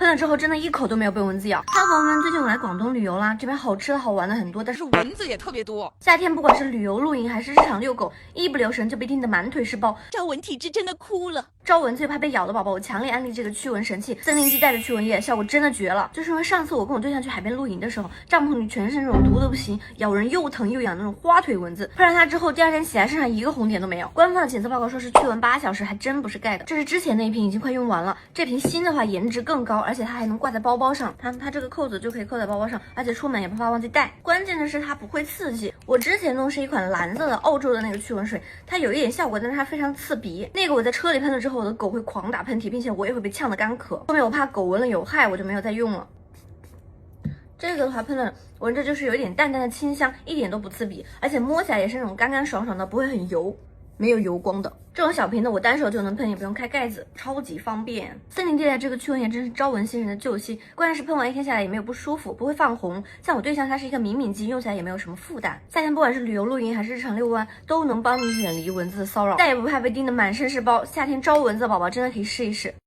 喷了之后真的一口都没有被蚊子咬。哈喽，宝宝们，最近我来广东旅游啦，这边好吃的好玩的很多，但是蚊子也特别多。夏天不管是旅游露营还是日常遛狗，一不留神就被叮得满腿是包。招蚊体质真的哭了。招蚊最怕被咬的宝宝，我强烈安利这个驱蚊神器——森林地带的驱蚊液，效果真的绝了。就是因为上次我跟我对象去海边露营的时候，帐篷里全是那种毒的不行、咬人又疼又痒的那种花腿蚊子，喷了它之后，第二天起来身上一个红点都没有。官方的检测报告说是驱蚊8小时，还真不是盖的。这是之前那一瓶已经快用完了，这瓶新的话颜值更高，而且它还能挂在包包上，它这个扣子就可以扣在包包上，而且出门也不怕忘记带。关键的是它不会刺激。我之前用是一款蓝色的澳洲的那个驱蚊水，它有一点效果，但是它非常刺鼻。那个我在车里喷了之后，我的狗会狂打喷嚏，并且我也会被呛得干咳。后面我怕狗闻了有害，我就没有再用了。这个的话喷了，闻着就是有一点淡淡的清香，一点都不刺鼻，而且摸起来也是那种干干爽爽的，不会很油，没有油光的。这种小瓶的我单手就能喷，也不用开盖子，超级方便。森林地带这个驱蚊液真是招蚊新人的救星，关键是喷完1天下来也没有不舒服，不会泛红。像我对象它是一个敏敏肌，用起来也没有什么负担。夏天不管是旅游露营还是日常遛弯，都能帮你远离蚊子的骚扰，再也不怕被叮得满身是包。夏天招蚊子的宝宝真的可以试一试。